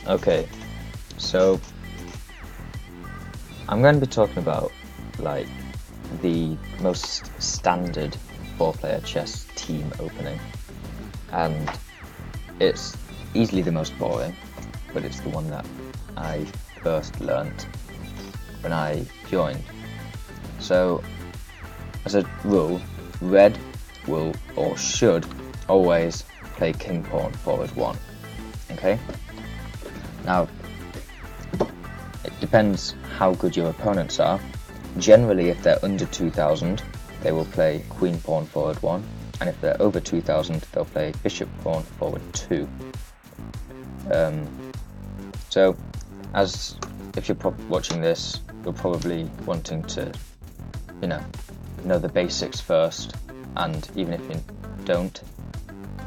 Okay, so I'm going to be talking about like the most standard four-player chess team opening, and it's easily the most boring, but it's the one that I first learnt when I joined. So, as a rule, red will or should always play king pawn forward 1. Okay? Now, it depends how good your opponents are. Generally, if they're under 2000, they will play queen pawn forward 1, and if they're over 2000, they'll play bishop pawn forward 2. So, as if you're watching this, you're probably wanting to, know the basics first, and even if you don't,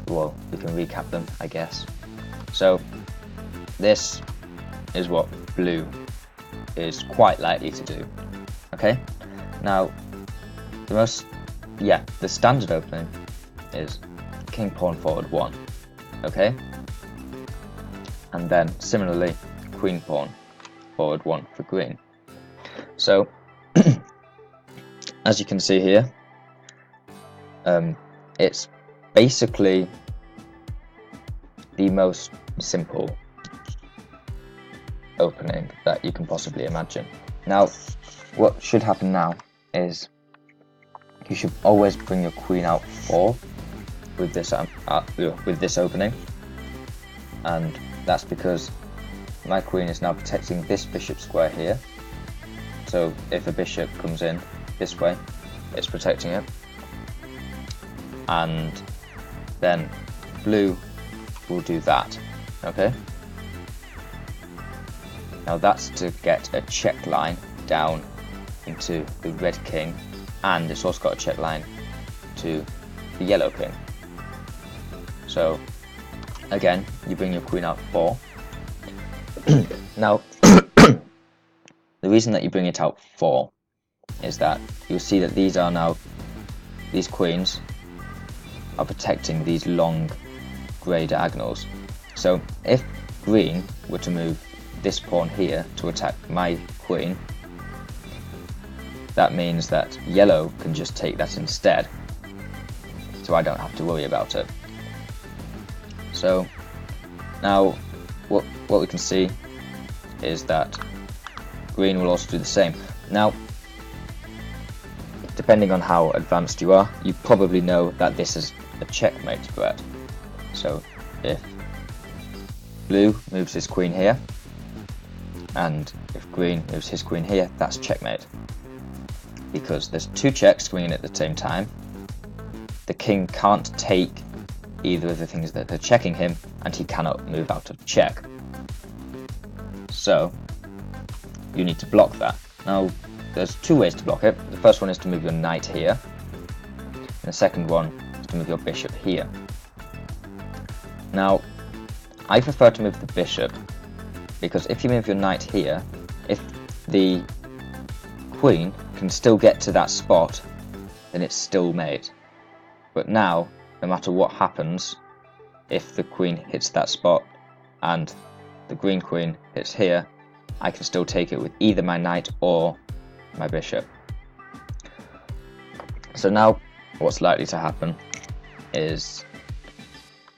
well, you can recap them, I guess. So, this is what blue is quite likely to do. Okay, now the standard opening is king pawn forward 1. Okay, and then similarly queen pawn forward 1 for green. So as you can see here, it's basically the most simple opening that you can possibly imagine. Now, what should happen now is you should always bring your queen out 4 with this opening, and that's because my queen is now protecting this bishop square here. So if a bishop comes in this way, it's protecting it, and then blue will do that. Okay, now that's to get a check line down into the red king, and it's also got a check line to the yellow king. So again, you bring your queen out 4. Now the reason that you bring it out 4 is that you'll see that these queens are protecting these long grey diagonals. So if green were to move this pawn here to attack my queen, that means that yellow can just take that instead, so I don't have to worry about it. So now what we can see is that green will also do the same. Now, depending on how advanced you are, you probably know that this is a checkmate threat. So if blue moves his queen here, and if green moves his queen here, that's checkmate, because there's 2 checks going in at the same time. The king can't take either of the things that are checking him, and he cannot move out of check. So you need to block that. Now, there's 2 ways to block it. The first one is to move your knight here, and the second one is to move your bishop here. Now, I prefer to move the bishop, because if you move your knight here, if the queen can still get to that spot, then it's still mate. But now, no matter what happens, if the queen hits that spot and the green queen hits here, I can still take it with either my knight or my bishop. So now what's likely to happen is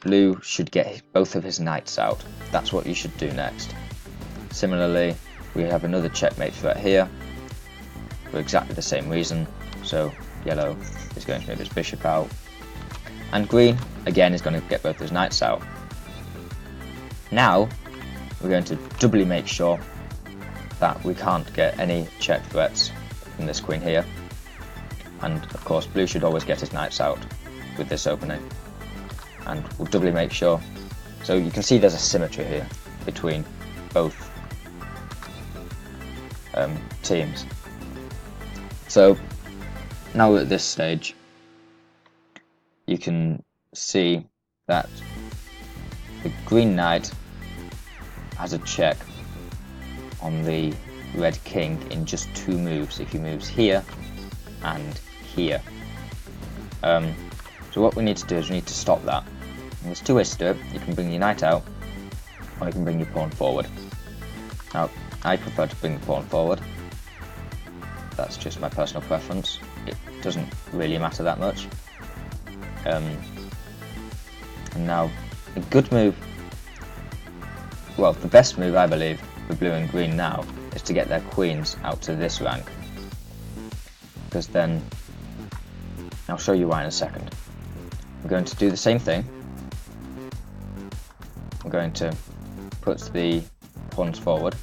blue should get both of his knights out. That's what you should do next. Similarly, we have another checkmate threat here for exactly the same reason. So yellow is going to move his bishop out, and green again is going to get both his knights out. Now we're going to doubly make sure that we can't get any check threats from this queen here, and of course blue should always get his knights out with this opening, and we'll doubly make sure. So you can see there's a symmetry here between both teams. So now at this stage you can see that the green knight has a check on the red king in just 2 moves, if he moves here and here. So what we need to do is we need to stop that. And there's 2 ways to do it. You can bring your knight out, or you can bring your pawn forward. Now, I prefer to bring the pawn forward. That's just my personal preference. It doesn't really matter that much. And now, a good move, well, the best move I believe for blue and green now is to get their queens out to this rank. Because then, I'll show you why in a second. I'm going to do the same thing. I'm going to put the pawns forward,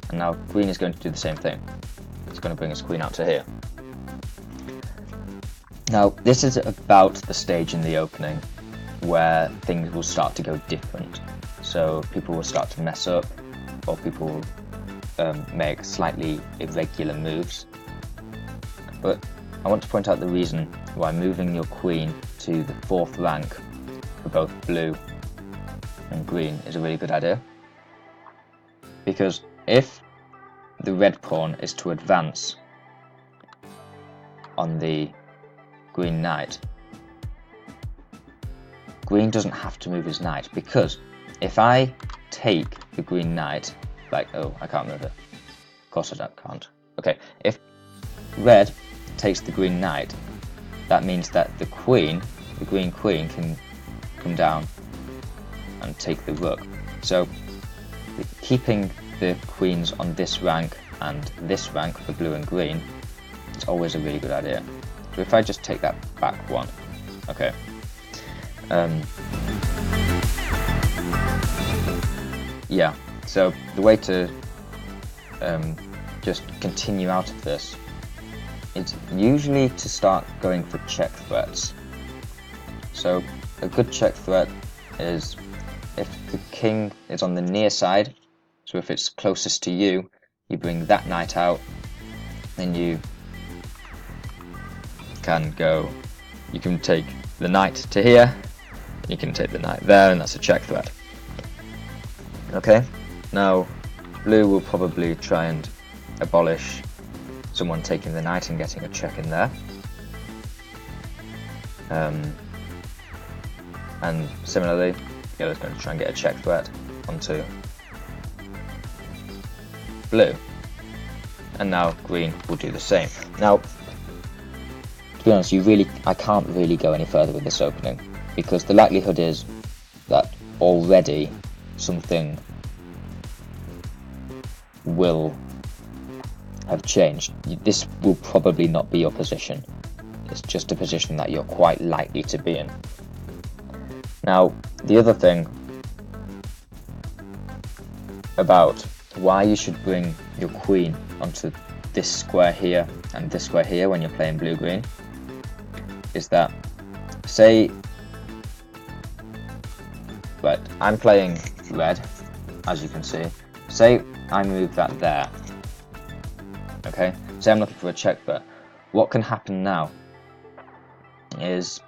and now green is going to do the same thing. It's going to bring his queen out to here. Now, this is about the stage in the opening where things will start to go different. So people will start to mess up, or people will make slightly irregular moves. But I want to point out the reason why moving your queen to the 4th rank for both blue and green is a really good idea. Because if the red pawn is to advance on the green knight, green doesn't have to move his knight, because if I take the green knight, like, oh, I can't move it. Of course I can't. Okay, if red takes the green knight, that means that the queen, the green queen, can come down and take the rook. So keeping the queens on this rank and this rank for blue and green is always a really good idea. So if I just take that back one, okay. Yeah, so the way to just continue out of this is usually to start going for check threats. So a good check threat is if the king is on the near side, so if it's closest to you, you bring that knight out, then you can go, you can take the knight to here, you can take the knight there, and that's a check threat. Okay, now blue will probably try and abolish someone taking the knight and getting a check in there. And similarly, yellow's going to try and get a check threat onto blue. And now green will do the same. Now, to be honest, I can't really go any further with this opening, because the likelihood is that already something will have changed. This will probably not be your position. It's just a position that you're quite likely to be in. Now, the other thing about why you should bring your queen onto this square here and this square here when you're playing blue-green is that, say, right, I'm playing red, as you can see. Say I move that there. Okay, say I'm looking for a check threat. What can happen now is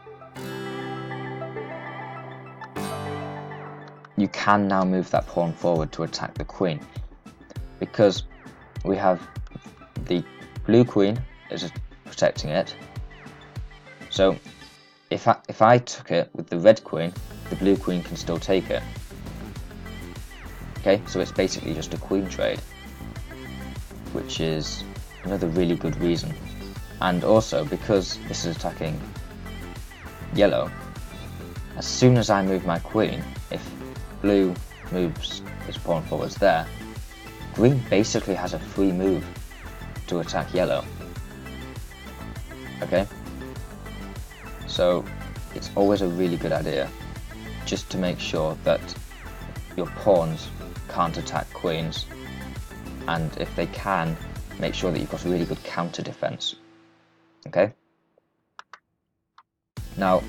you can now move that pawn forward to attack the queen, because we have the blue queen is protecting it. So if I took it with the red queen, the blue queen can still take it. Okay, so it's basically just a queen trade, which is another really good reason. And also, because this is attacking yellow, as soon as I move my queen, if blue moves his pawn forwards there, green basically has a free move to attack yellow. Okay? So it's always a really good idea just to make sure that your pawns can't attack queens, and if they can, make sure that you've got a really good counter defense. Okay? Now,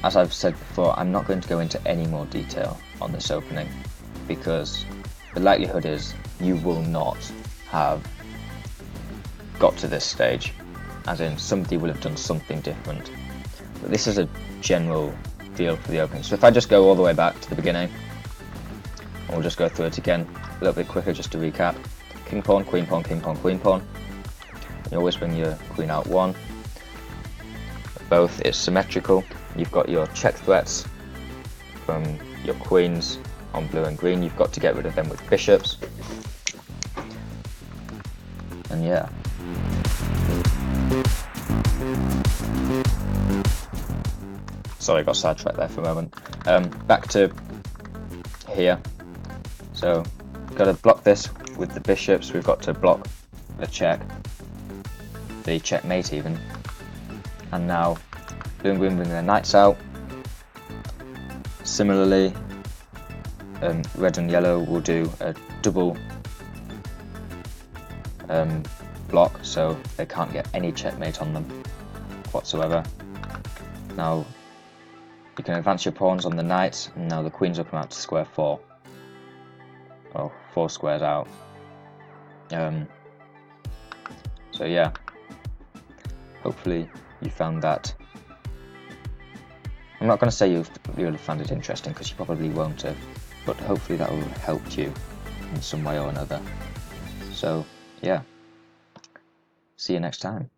as I've said before, I'm not going to go into any more detail on this opening, because the likelihood is you will not have got to this stage, as in somebody will have done something different. But this is a general feel for the opening. So if I just go all the way back to the beginning, and we'll just go through it again a little bit quicker just to recap. King pawn, queen pawn, king pawn, queen pawn. You always bring your queen out one. Both is symmetrical. You've got your check threats from your queens on blue and green. You've got to get rid of them with bishops. And yeah. Sorry, I got sidetracked there for a moment. Back to here. So we've got to block this with the bishops. We've got to block the check, the checkmate even. And now blue and green bring their knights out. Similarly, red and yellow will do a double block, so they can't get any checkmate on them whatsoever. Now you can advance your pawns on the knights, and now the queens will come out to square 4. Well, 4 squares out. So yeah, hopefully you found that. I'm not going to say you'll have found it interesting, because you probably won't have, but hopefully that will have helped you in some way or another. So yeah, see you next time.